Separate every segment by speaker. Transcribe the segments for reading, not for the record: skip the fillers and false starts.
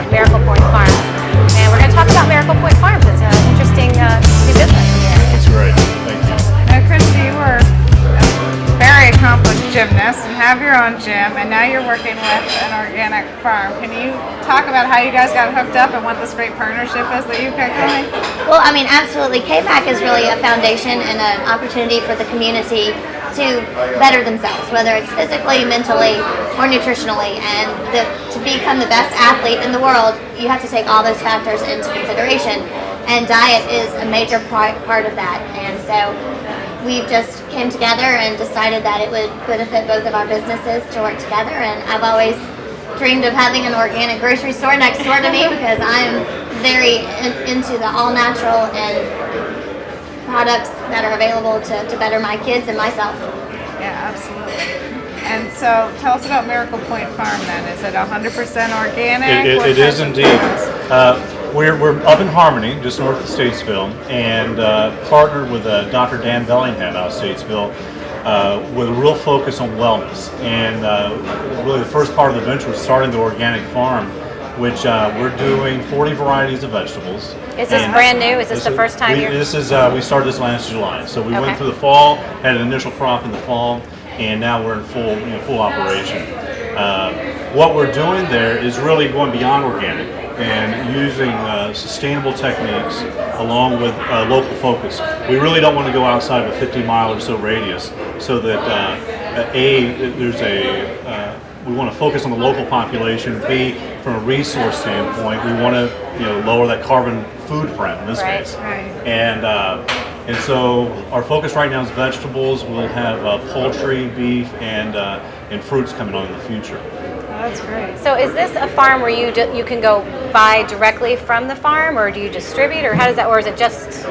Speaker 1: of Miracle Point Farms. And we're going to talk about Miracle Point Farms. It's an interesting new business here.
Speaker 2: That's great. Thank you.
Speaker 3: Now, Christy, you were a very accomplished gymnast and have your own gym, and now you're working with an organic farm. Can you talk about how you guys got hooked up and what this great partnership is that you've got going?
Speaker 4: Well, I mean, absolutely. KPAC is really a foundation and an opportunity for the community to better themselves, whether it's physically, mentally, or nutritionally. And to become the best athlete in the world, you have to take all those factors into consideration. And diet is a major part of that. And so we just came together and decided that it would benefit both of our businesses to work together. And I've always dreamed of having an organic grocery store next door to me because I'm very into the all-natural and products that are available to better my kids and myself.
Speaker 3: Yeah, absolutely. And so tell us about Miracle Point Farm then. Is it 100% organic?
Speaker 2: It is indeed. We're up in Harmony, just north of Statesville, and partnered with Dr. Dan Bellingham out of Statesville with a real focus on wellness. And really the first part of the venture was starting the organic farm, which we're doing 40 varieties of vegetables.
Speaker 1: Is this brand new? Is this the first time you're...
Speaker 2: We started this last July. So we went through the fall, had an initial crop in the fall, and now we're in full operation. What we're doing there is really going beyond organic and using sustainable techniques along with local focus. We really don't want to go outside of a 50-mile or so radius, so that we want to focus on the local population. B, from a resource standpoint, we want to lower that carbon footprint in this case.
Speaker 3: Right.
Speaker 2: And so our focus right now is vegetables. We'll have poultry, beef, and fruits coming on in the future.
Speaker 3: Oh, that's great.
Speaker 1: So is this a farm where you can go buy directly from the farm, or do you distribute, or how does that, or is it just...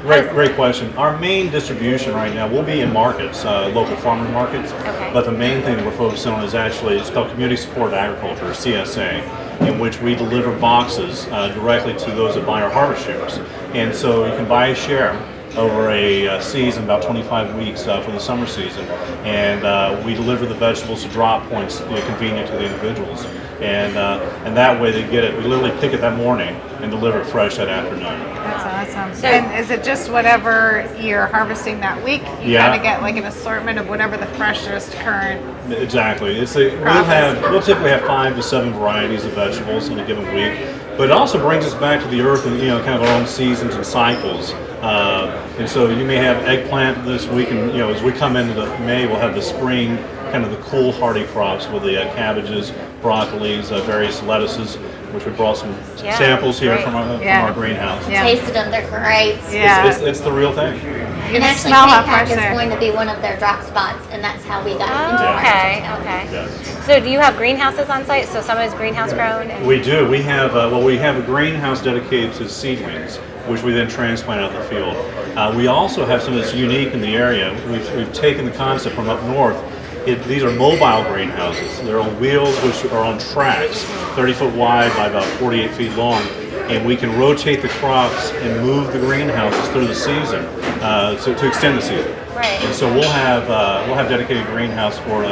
Speaker 2: Great question. Our main distribution right now will be in markets, local farmer markets.
Speaker 1: Okay.
Speaker 2: But the main thing that we're focusing on is it's called Community Supported Agriculture, or CSA, in which we deliver boxes directly to those that buy our harvest shares. And so you can buy a share over a season, about 25 weeks for the summer season, and we deliver the vegetables to drop points convenient to the individuals, and that way they get it. We literally pick it that morning and deliver it fresh that afternoon.
Speaker 3: That's awesome. So, and is it just whatever you're harvesting that week? You kind of get like an assortment of whatever the freshest current. Exactly.
Speaker 2: We'll typically have 5 to 7 varieties of vegetables in a given week, but it also brings us back to the earth and kind of our own seasons and cycles. And so you may have eggplant this week, and as we come into May, we'll have the spring, kind of the cool hardy crops with the cabbages, broccolis, various lettuces, which we brought some samples here from our greenhouse.
Speaker 4: Yeah. Tasted them; they're great.
Speaker 3: Yeah,
Speaker 2: it's the real thing.
Speaker 4: And actually, KPAC is going to be one of their drop spots, and that's how we got into it.
Speaker 1: Okay.
Speaker 2: Yes.
Speaker 1: So do you have greenhouses on site? So some is greenhouse grown?
Speaker 2: We do. We have a greenhouse dedicated to seedlings, which we then transplant out in the field. We also have something that's unique in the area. We've taken the concept from up north. These are mobile greenhouses. They're on wheels, which are on tracks, 30 foot wide by about 48 feet long, and we can rotate the crops and move the greenhouses through the season to extend the season.
Speaker 1: Right.
Speaker 2: And so we'll have dedicated greenhouse for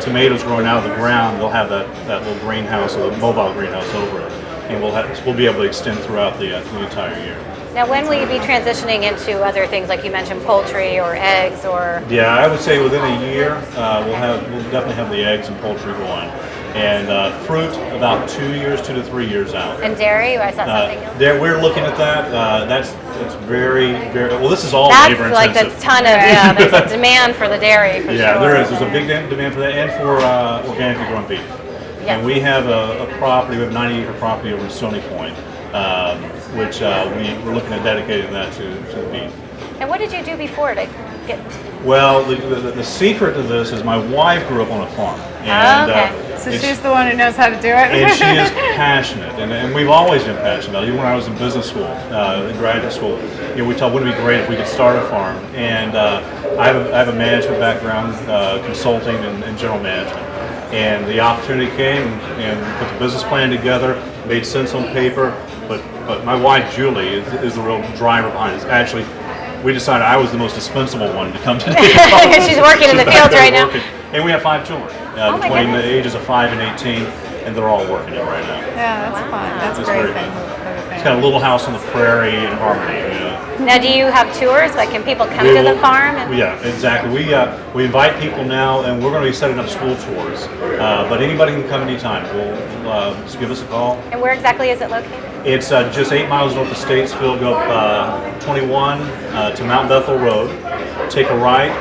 Speaker 2: tomatoes growing out of the ground. They'll have that little greenhouse or the mobile greenhouse over it, and we'll be able to extend throughout the entire year.
Speaker 1: Now, when will you be transitioning into other things, like you mentioned, poultry or eggs, or?
Speaker 2: Yeah, I would say within a year we'll definitely have the eggs and poultry going, and fruit about 2 to 3 years out.
Speaker 1: And dairy, is that something else?
Speaker 2: We're looking at that. That's very, very well. This is all labor intensive.
Speaker 1: That's like a ton of There's a demand for the dairy. For sure.
Speaker 2: There is. There's a big demand for that, and for organically grown beef. Yes. And we have a property. We have a 90-acre property over in Stony Point, which we're looking at dedicating that to the beef.
Speaker 1: And what did you do before to get?
Speaker 2: Well, the secret to this is my wife grew up on a farm. And,
Speaker 3: so she's the one who knows how to do it.
Speaker 2: And she is passionate, and we've always been passionate about it. Even when I was in business school, in graduate school, we thought, wouldn't it be great if we could start a farm? And I have a management background, consulting and general management. And the opportunity came, and put the business plan together, made sense on paper, but my wife, Julie, is the real driver behind it. Actually, we decided I was the most dispensable one to come to the
Speaker 1: She's working in the fields right now.
Speaker 2: And we have 5 children
Speaker 1: Oh my
Speaker 2: between
Speaker 1: goodness.
Speaker 2: the ages of 5 and 18, and they're all working it right now.
Speaker 3: Yeah, that's fun. That's a
Speaker 2: It's
Speaker 3: great
Speaker 2: very
Speaker 3: thing.
Speaker 2: fun.
Speaker 3: for the
Speaker 2: It's kind of a little house on the prairie in Harmony.
Speaker 1: Now, do you have tours? Like, can people come
Speaker 2: We
Speaker 1: to the
Speaker 2: will-
Speaker 1: farm? And,
Speaker 2: Yeah, exactly. We invite people now, and we're going to be setting up school tours. But anybody can come anytime. Just give us a call.
Speaker 1: and where exactly is it located?
Speaker 2: It's just 8 miles north of Statesville. Go up 21 to Mount Bethel Road. Take a right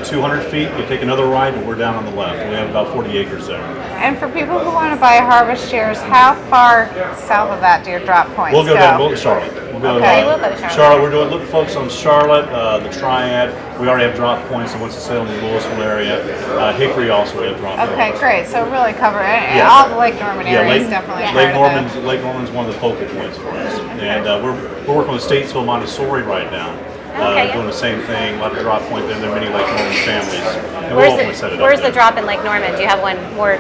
Speaker 2: 200 feet. You take another right, and we're down on the left. We have about 40 acres there.
Speaker 3: And for people who want to buy harvest shares, how far south of that do your drop points
Speaker 2: We'll go down. We'll go to Charlotte. We'll go,
Speaker 3: Okay.
Speaker 1: We'll go to Charlotte.
Speaker 2: Charlotte. We're doing. Look, folks, on Charlotte, the Triad. We already have drop points in Winston-Salem, the Louisville area. Hickory also we have drop points.
Speaker 3: Okay, great. So really cover it. And
Speaker 2: Yeah.
Speaker 3: all the Lake Norman
Speaker 2: Yeah,
Speaker 3: area
Speaker 2: Lake,
Speaker 3: is definitely
Speaker 2: Lake
Speaker 3: part of
Speaker 2: Norman's Lake Norman's one of the focal points for us, and we're working with Statesville Montessori right now,
Speaker 1: Okay, yeah.
Speaker 2: doing the same thing. A lot of drop point there. There are many Lake Norman families, and we'll
Speaker 1: Where's
Speaker 2: hopefully set it up.
Speaker 1: where's the
Speaker 2: there.
Speaker 1: drop in Lake Norman? Do you have one more?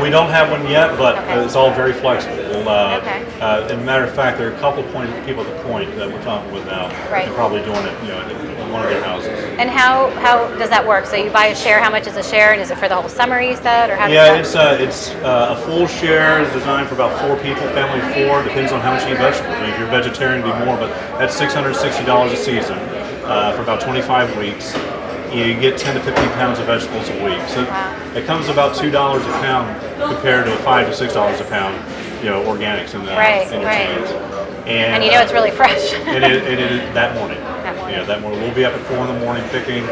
Speaker 2: We don't have one yet, but
Speaker 1: Okay.
Speaker 2: it's all very flexible.
Speaker 1: Okay.
Speaker 2: As a matter of fact, there are a couple people at the point that we're talking with now.
Speaker 1: Right.
Speaker 2: They're probably doing it, in one of their houses.
Speaker 1: And how does that work? So you buy a share. How much is a share? And is it for the whole summer? You said, or how does
Speaker 2: Yeah,
Speaker 1: that?
Speaker 2: it's a full share is designed for about 4 people, family of 4. Depends on how much you eat vegetables. I mean, if you're vegetarian, it'd be more, but that's $660 a season for about 25 weeks. You get 10 to 15 pounds of vegetables a week. So it comes about $2 a pound compared to $5 to $6 a pound, organics in the
Speaker 1: Right,
Speaker 2: in your
Speaker 1: right.
Speaker 2: cans.
Speaker 1: And you know it's really fresh.
Speaker 2: It is that morning.
Speaker 1: That morning.
Speaker 2: Yeah, that morning. We'll be up at 4 in the morning picking,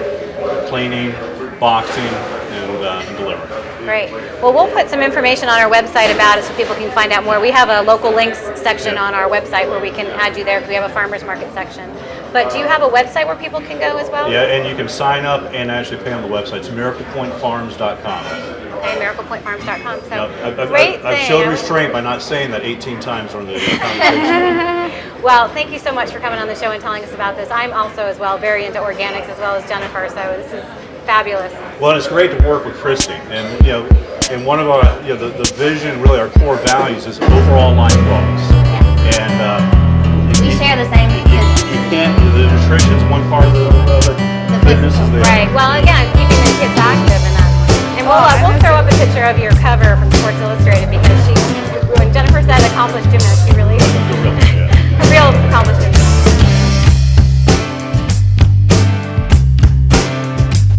Speaker 2: cleaning, boxing, and delivering.
Speaker 1: Great. Well, we'll put some information on our website about it so people can find out more. We have a local links section on our website where we can add you there because we have a farmers market section. But do you have a website where people can go as well?
Speaker 2: Yeah, and you can sign up and actually pay on the website. It's miraclepointfarms.com.
Speaker 1: Okay, miraclepointfarms.com. So
Speaker 2: Now,
Speaker 1: great
Speaker 2: I've
Speaker 1: thing.
Speaker 2: showed restraint by not saying that 18 times during the conversation.
Speaker 1: Well, thank you so much for coming on the show and telling us about this. I'm also as well very into organics as well as Jennifer, so this is fabulous.
Speaker 2: Well, it's great to work with Christy, and and one of our the vision, really our core values is overall line products, and
Speaker 4: We share the same.
Speaker 2: you can't. The nutrition is one part of the fitness is there.
Speaker 1: Right. Well, again, keeping the kids active and that. And we'll throw up a picture of your cover from Sports Illustrated because when Jennifer said accomplished gymnast, she really is
Speaker 2: Yeah.
Speaker 1: a real accomplished gymnast.